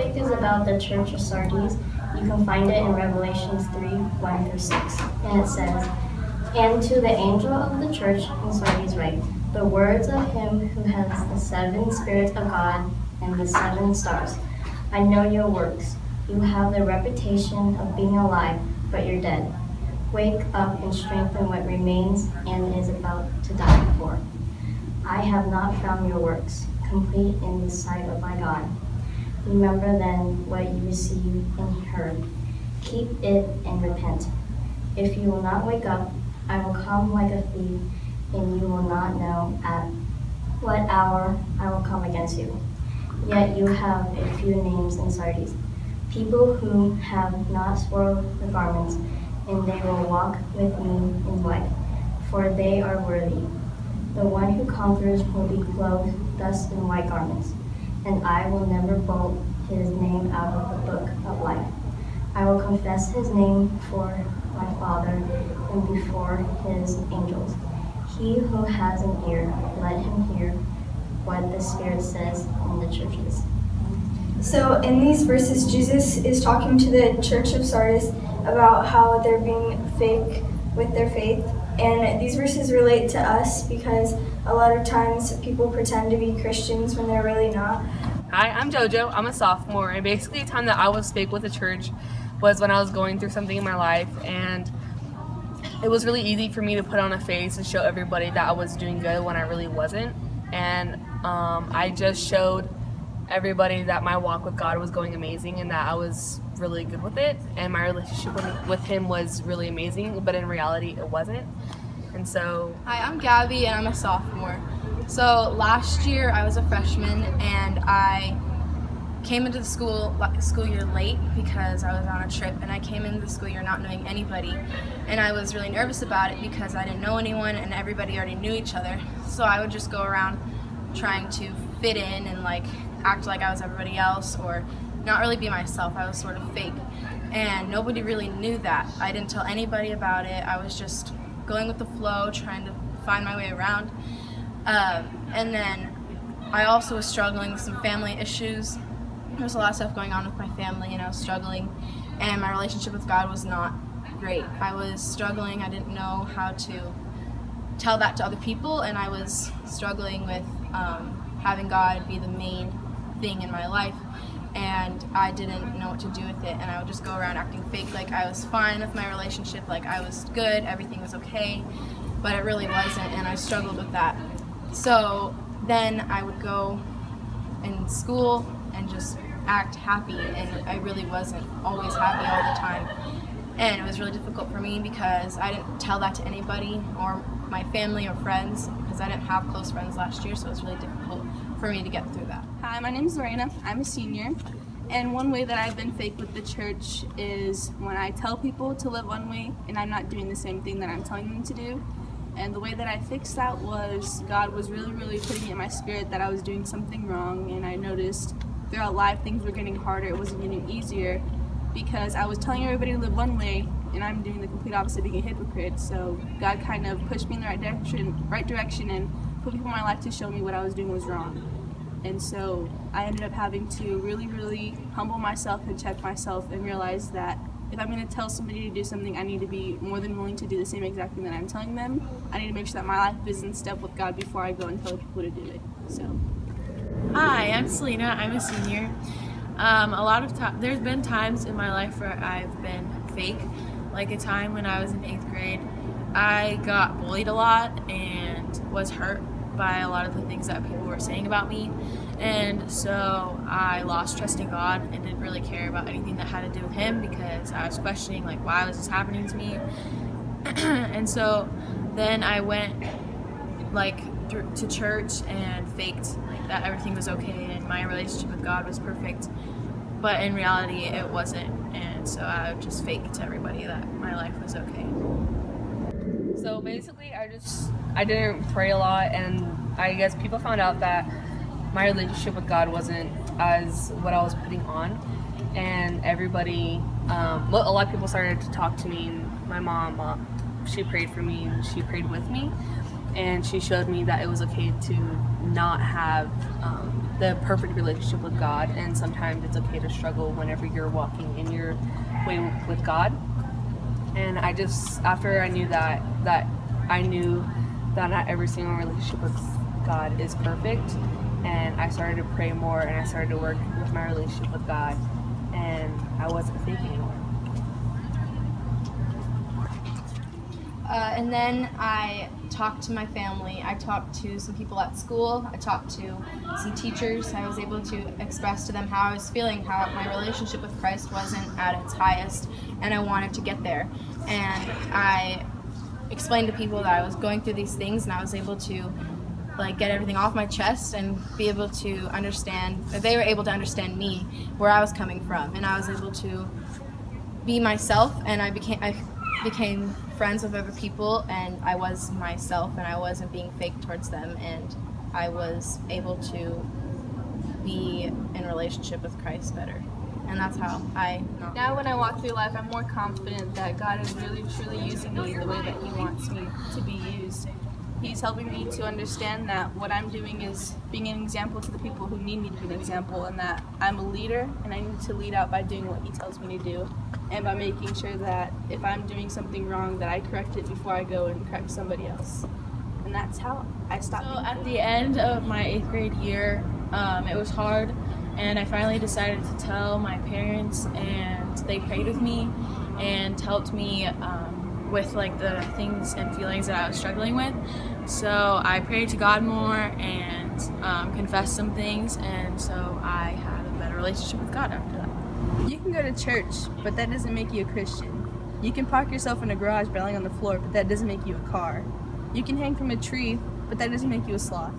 topic is about the church of Sardis. You can find it in Revelations 3:1-6. And it says, "And to the angel of the church in Sardis write, the words of him who has the 7 spirits of God and the 7 stars. I know your works. You have the reputation of being alive, but you're dead. Wake up and strengthen what remains and is about to die for. I have not found your works complete in the sight of my God. Remember then what you received and heard. Keep it and repent. If you will not wake up, I will come like a thief, and you will not know at what hour I will come against you. Yet you have a few names in Sardis, people who have not spoiled the garments, and they will walk with me in white, for they are worthy. The one who conquers will be clothed thus in white garments, and I will never blot his name out of the book of life. I will confess his name before my Father and before his angels. He who has an ear, let him hear what the Spirit says in the churches." So in these verses, Jesus is talking to the church of Sardis about how they're being fake with their faith. And these verses relate to us because a lot of times people pretend to be Christians when they're really not. Hi, I'm JoJo. I'm a sophomore, and basically the time that I was fake with the church was when I was going through something in my life, and it was really easy for me to put on a face and show everybody that I was doing good when I really wasn't. And I just showed everybody that my walk with God was going amazing and that I was really good with it, and my relationship with him was really amazing, but in reality it wasn't. And so Hi, I'm Gabby and I'm a sophomore. So last year I was a freshman and I came into the school year late because I was on a trip, and I came into the school year not knowing anybody, and I was really nervous about it because I didn't know anyone and everybody already knew each other. So I would just go around trying to fit in and act like I was everybody else, or not really be myself. I was sort of fake, and nobody really knew that. I didn't tell anybody about it. I was just going with the flow, trying to find my way around. And then I also was struggling with some family issues. There was a lot of stuff going on with my family, and I was struggling, and my relationship with God was not great. I was struggling. I didn't know how to tell that to other people, and I was struggling with having God be the main thing in my life, and I didn't know what to do with it, and I would just go around acting fake, like I was fine with my relationship, like I was good, everything was okay, but it really wasn't, and I struggled with that. So then I would go in school and just act happy, and I really wasn't always happy all the time, and it was really difficult for me because I didn't tell that to anybody or my family or friends, because I didn't have close friends last year, so it was really difficult for me to get through that. Hi, my name is Lorena. I'm a senior, and one way that I've been fake with the church is when I tell people to live one way and I'm not doing the same thing that I'm telling them to do. And the way that I fixed that was God was really putting it in my spirit that I was doing something wrong, and I noticed throughout life things were getting harder, it wasn't getting easier, because I was telling everybody to live one way and I'm doing the complete opposite, being a hypocrite. So God kind of pushed me in the right direction and put people in my life to show me what I was doing was wrong. And so I ended up having to really humble myself and check myself and realize that if I'm going to tell somebody to do something, I need to be more than willing to do the same exact thing that I'm telling them. I need to make sure that my life is in step with God before I go and tell people to do it. So. Hi, I'm Selena. I'm a senior. There's been times in my life where I've been fake, like a time when I was in 8th grade. I got bullied a lot and was hurt by a lot of the things that people were saying about me, and so I lost trust in God and didn't really care about anything that had to do with him, because I was questioning why was this happening to me. And so then I went to church and faked that everything was okay and my relationship with God was perfect, but in reality it wasn't, and so I would just fake to everybody that my life was okay. So basically I didn't pray a lot, and I guess people found out that my relationship with God wasn't as what I was putting on, and everybody, a lot of people started to talk to me, and my mom, she prayed for me and she prayed with me, and she showed me that it was okay to not have the perfect relationship with God, and sometimes it's okay to struggle whenever you're walking in your way with God. And I just, after I knew that I knew that not every single relationship with God is perfect, and I started to pray more, and I started to work with my relationship with God, and I wasn't fake anymore. And then I talked to my family. I talked to some people at school. I talked to some teachers. I was able to express to them how I was feeling, how my relationship with Christ wasn't at its highest, and I wanted to get there. And I explained to people that I was going through these things, and I was able to get everything off my chest and be able to understand. They were able to understand me, where I was coming from, and I was able to be myself. And I became friends with other people, and I was myself, and I wasn't being fake towards them, and I was able to be in relationship with Christ better. And that's how I know. Now when I walk through life, I'm more confident that God is really truly using me the way that He wants me to be used. He's helping me to understand that what I'm doing is being an example to the people who need me to be an example, and that I'm a leader and I need to lead out by doing what He tells me to do, and by making sure that if I'm doing something wrong that I correct it before I go and correct somebody else. And that's how I stopped. So at the end of my 8th grade year, it was hard, and I finally decided to tell my parents, and they prayed with me and helped me with the things and feelings that I was struggling with. So I prayed to God more and confessed some things, and so I had a better relationship with God after that. You can go to church, but that doesn't make you a Christian. You can park yourself in a garage by laying on the floor, but that doesn't make you a car. You can hang from a tree, but that doesn't make you a sloth.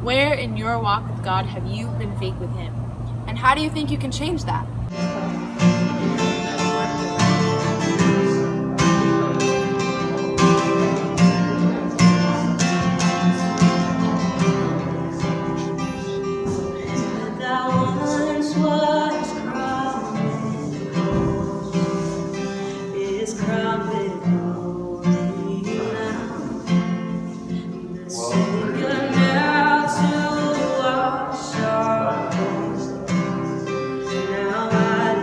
Where in your walk with God have you been fake with Him? And how do you think you can change that? Now I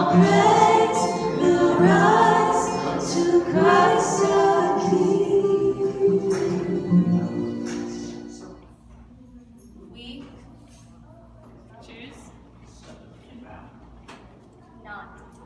all praise will rise to Christ our King. We choose Not